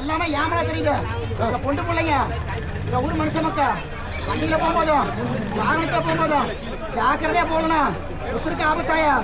எல்லாமே ஏமாற தெரியுது. பொண்டு பிள்ளைங்க இந்த ஊர் மனுஷ மக்கள் வண்டியில போகும்போதும் வாகனத்துல போகும்போதும் ஜாக்கிரதையா போகணும். உசுருக்கு ஆபத்தாயா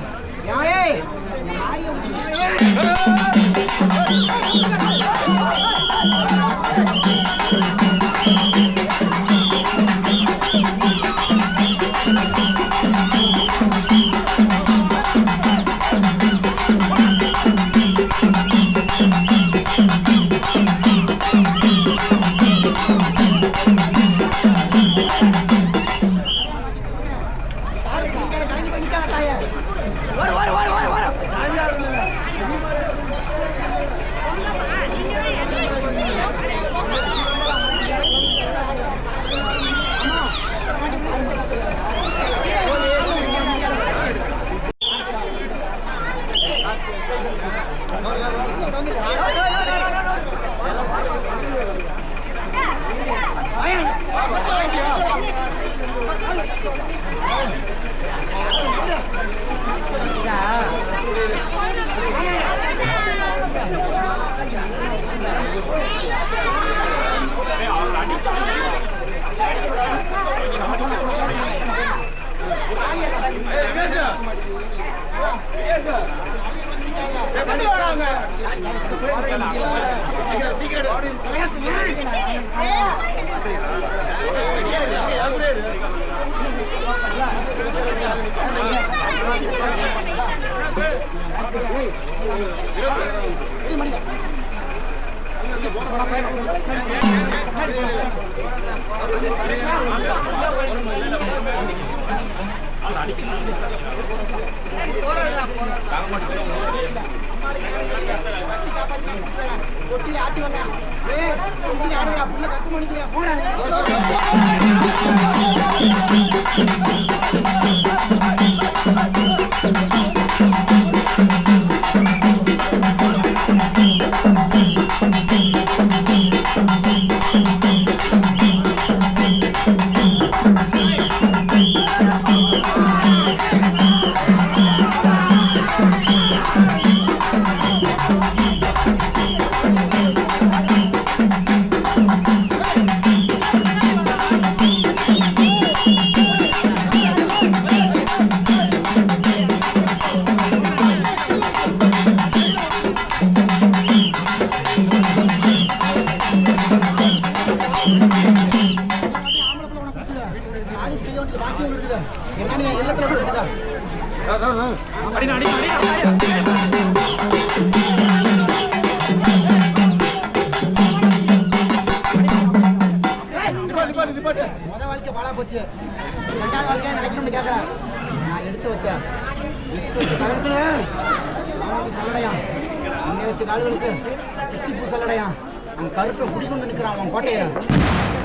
இருக்கு என்ன நீ இல்லத்துல இருக்கா அடி அடி அடி முத வாழ்க்கை பாழா போச்சு ரெண்டாவது வாழ்க்கையை நினைக்கணும்னு கேட்கறேன் நான் எடுத்து வச்சேன் சல்லடையா அங்கே வச்ச கால்களுக்கு பிச்சிப்பூ சல்லடையா அந்த கருப்பை குடிக்கொண்டு நிற்கிறான் அவன் கோட்டையில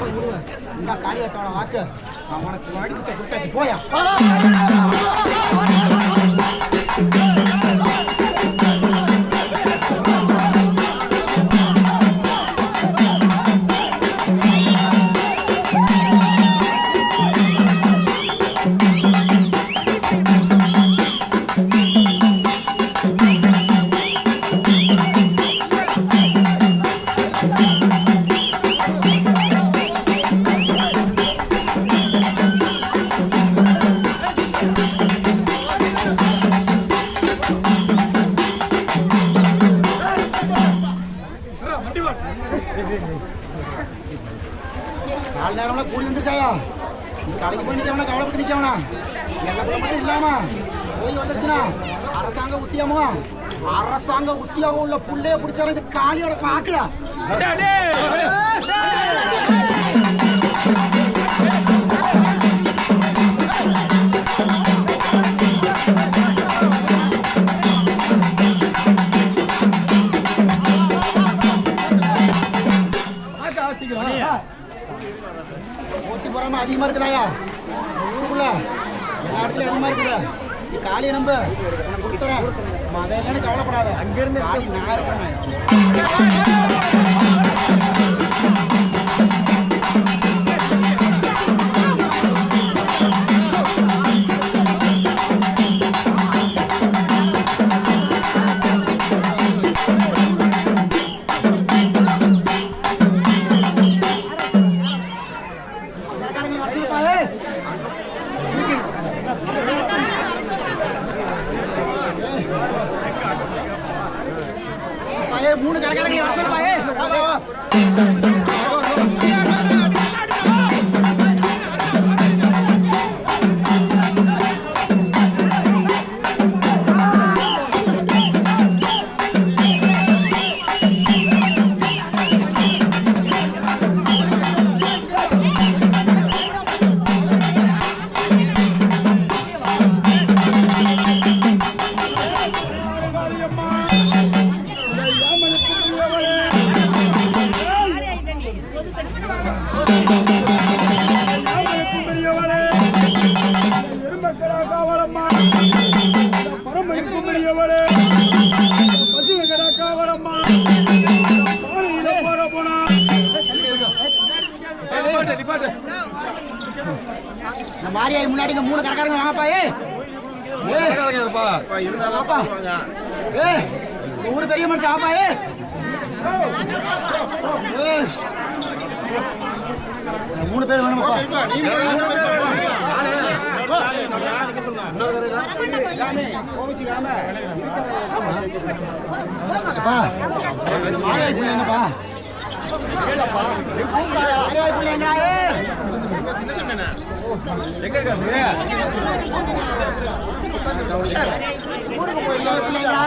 போய் விடுவேன் இந்த காளி வச்சவன வாக்கு அவனுக்கு வாடி பிச்சை குடிச்சாச்சு போயா நாலு நேரம்லாம் கூடி வந்துருச்சாயா கடைக்கு போய் நிற்கவனா கவலைப்பட்டு நிற்கவனா எல்லா மட்டும் இல்லாம போய் வந்துருச்சுன்னா அரசாங்க உத்தியோகம் உள்ள புள்ளைய பிடிச்சாரு இந்த காளியோட பாக்குறா போட்டி போறாம அதிகமா இருக்குதாயா ஊருக்குள்ள எல்லா இடத்துலயும் அதிகமா இருக்குது காளியை நம்ப உனக்கு கொடுத்துறேன் இல்லைன்னு கவலைப்படாத அங்கிருந்து காளி நான் இருக்கிறேன் மூணு கணக்கான வர சொல்லுப்பாயே மாரியாய் முன்னாடி இந்த மூணு கடைக்காரங்க வாங்கப்பா இருந்தாப்பா ஊரு பெரிய மனுஷன் ஆப்பா மூணு பேர் வேணுமாப்பா மாரியாய் பிள்ளைங்கப்பா மாரியாய் பிள்ளைங்க ஊருக்கு போயிருக்கீங்களா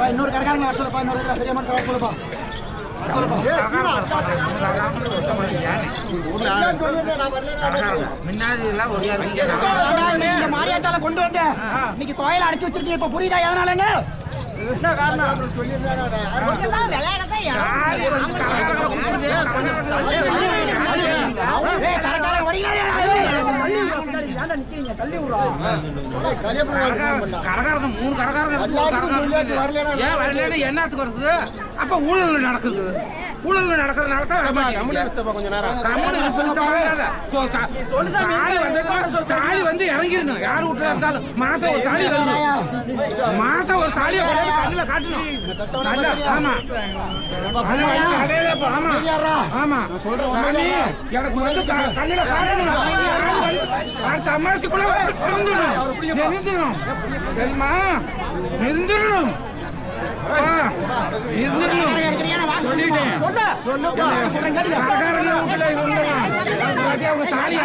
இன்னொரு கடைக்காரங்க வர சொல்லப்பா இன்னொரு பெரிய மனுஷன் சொல்லப்பா மாரியாத்தால கொண்டு வந்த இன்னைக்கு கோயில அடைச்சு வச்சிருக்கீங்க இப்ப புரியுதா எதனாலன்னு என்ன காரணம் மூணு கரகாரங்க என்னத்துக்கு வருது அப்ப ஊழல் நடக்குது ஊழல் நடக்கிறதுனால தான் வர மாட்டேங்குது. கொஞ்சம் நேரம் தாலி வந்து இறங்கிடணும். யார் வீட்டுல இருந்தாலும் மாசம் ஒரு தாலி வரணும். மாசம் ஒரு தாலியை கண்ணுல காட்டணும். ஆமா ஆமா எனக்கு வந்து கண்ணுல காட்டணும். அடுத்த அம்மாசிக்குள்ள நிறுத்தணும் தெரியுமா? நிறுத்திடணும் சொல்லிட்டேன். அவங்க தாலி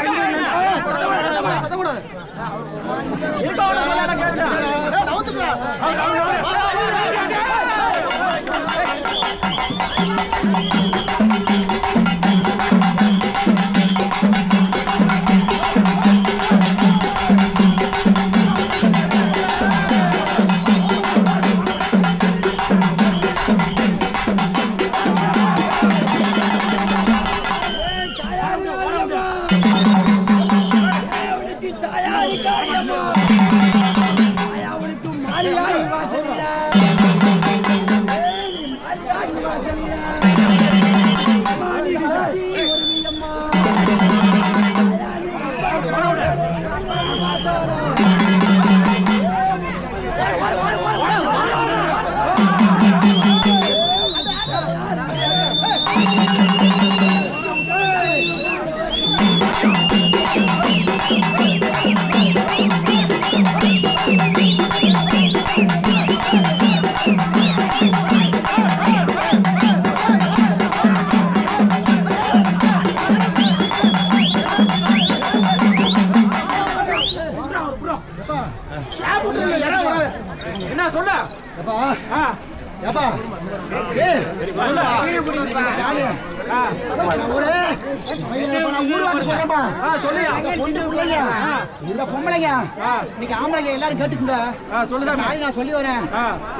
என்ன சொல்ல இந்த பொம்பளைங்க இன்னைக்கு ஆம்பளைங்க எல்லாரும் கேட்டுக்குங்க. சொல்லுங்க நான் சொல்லி வரேன்.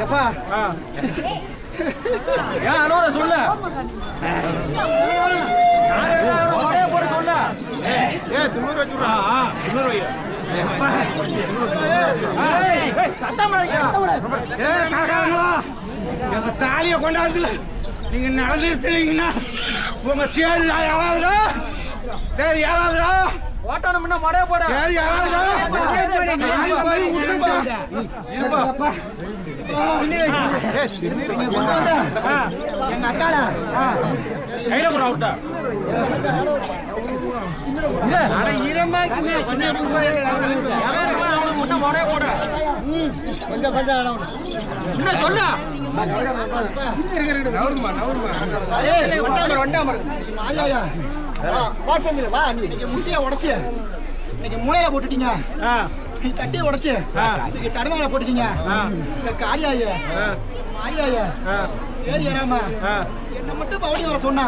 எப்பா சொல்ல எங்க தாலியை கொண்டாந்து நீங்க நடந்துருத்தீங்கன்னா உங்க தேர் யாராவதுடா தேர் யாராவதுடா ஓட்டணும்னா மடைய போட தேர் யாராவதுடா எங்க அக்கால கையில கூட விட்டா என்ன சொல்ல முட்டிய உடைச்சு இன்னைக்கு மூளையில போட்டுட்டீங்க. நீ தட்டியை உடைச்சு இன்னைக்கு தடமால போட்டுட்டீங்க. இந்த காளியாய மாரியாய ஏறி ஏறாம என்ன மட்டும் பவனி வர சொன்னா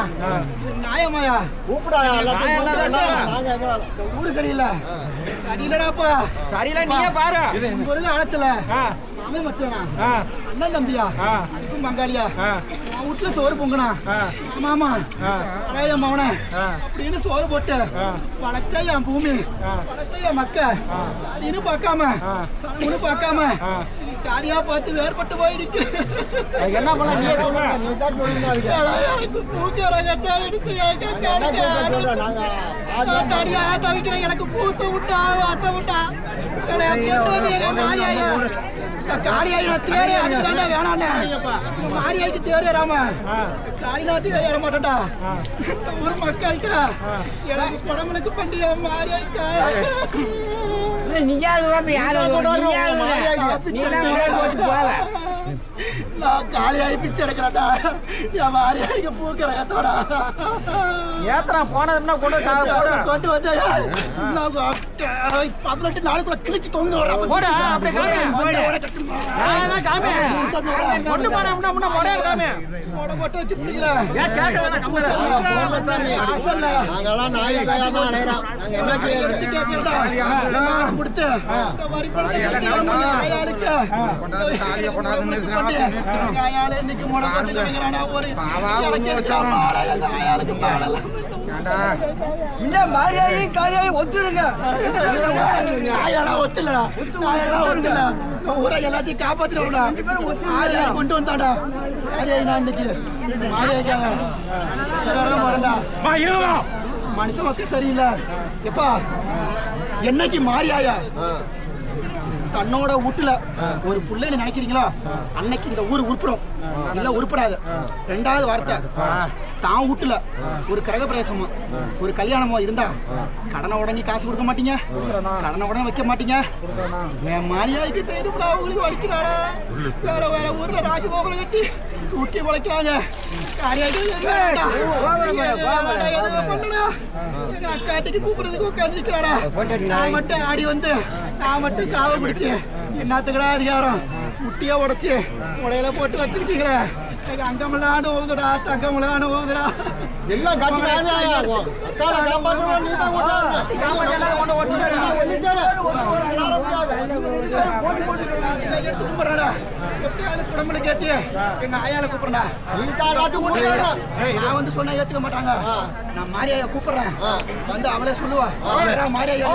நியாயமாயா? ஊரு சரியில்லை சரியில்லடாப்பா. சரியில்லை நீயே பாரு. ஒரு காலத்துல மாமே மச்சானா அண்ணன் தம்பியா அதுக்கும் பங்காளியா வீட்டுல சோறு பொங்கனா ஆமா அடையா மவன அப்படின்னு சோறு போட்டு வளர்த்த என் பூமி வளர்த்த என் மக்க சரின்னு பார்க்காம சாமின்னு பார்க்காம சாரியா பார்த்து வேறுபட்டு போயிடுச்சு. என்ன பண்ண நீயே சொல்ல. தனியா தவிக்கிறேன். எனக்கு பூச விட்டா வாச விட்டா எங்க மாரியாயா காளியாயின தேரே அதுக்கு தாண்டா வேணாண்ணே. மாரியாய்க்கு தேர் ஏறாம காளினா தேர் ஏற மாட்டேன்டா. ஒரு மக்கள்கிட்ட எனக்கு குடமனுக்கு பண்டிகை மாரியாய்க்கா நான் காளியாயி பிச்சை எடுக்கிறேன்டா. என் மாரியாய்க்கு பூக்கிறேன் ஏத்தனா போனதுன்னா கொண்டு வந்து 18 நாளுக்குள்ள கிழிச்சு தொங்க கட்டணும். ஆயால இன்னைக்கு முடக்கத்து கிடக்குறானா ஒரு பாவா உங்க வச்சாரோ. ஆயாளுக்கு பாடலாம். ஏண்டா இந்த மாரியாயும் காரியாயும் ஒத்துருங்க. ஆயாலாம் ஒத்துலடா. ஆயாலாம் ஒத்துல. ஊரை எல்லாத்தையும் காப்பாத்திடுவோம்டா. ஆயாலை கொண்டு வந்தாடா. ஆயாய் நான் இன்னைக்கு மாரியாய்க்காக சரியான வரண்டா. மனுஷன் மக்கள் சரியில்லை. எப்பா என்னைக்கு மாரியாயா தன்னோட வீட்டுல ஒரு புள்ளைன்னு நினைக்கிறீங்களோ அன்னைக்கு இந்த ஊர் உருப்பிடும். இல்ல உருப்படாது. ரெண்டாவது வார்த்தை, தான் வீட்டுல ஒரு கிரகப்பிரவேசமோ ஒரு கல்யாணமோ இருந்தா கடனை உடனே காசு கொடுக்க மாட்டீங்க, கடனை உடனே வைக்க மாட்டீங்க. என் மாரியாய்க்கு செய்யணும்டா. அவங்களுக்கு வலிக்கிறாடா. வேற வேற ஊர்ல ராஜகோபுரம் கட்டி தூக்கி உழைக்கிறாங்க. எங்க அக்காட்டிக்கு கூப்பிடுறதுக்கு உட்காந்து நிக்கிறாடா. நான் மட்டும் ஆடி வந்து நான் மட்டும் காவை பிடிச்சு என்னத்துக்கடா அதிகாரம் முட்டியா உடைச்சு உடையில போட்டு வச்சிருக்கீங்களே. எனக்கு அங்கமெல்லாம் ஓகுதுடா, தங்கமெல்லாம் ஓகுதுடா. எல்லாம் குடம்புல கேட்டு எங்க ஆயால கூப்பிடுறா. நான் வந்து சொன்னா ஏத்துக்க மாட்டாங்க. நான் மாரியாய கூப்பிடுறேன். வந்து அவளே சொல்லுவா. மாரியா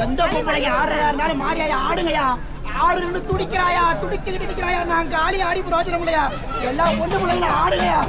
எந்த பொம்பளைங்க ஆடுறதா இருந்தாலும் மாரியாயா ஆடுங்கயா. ஆடுன்னு துடிக்கிறாயா, துடிச்சுக்கிட்டு நிக்கிறாயா. நான் காலி ஆடி பிரோஜனம் இல்லையா. எல்லா பொண்ணு பிள்ளைங்க ஆடுங்கயா.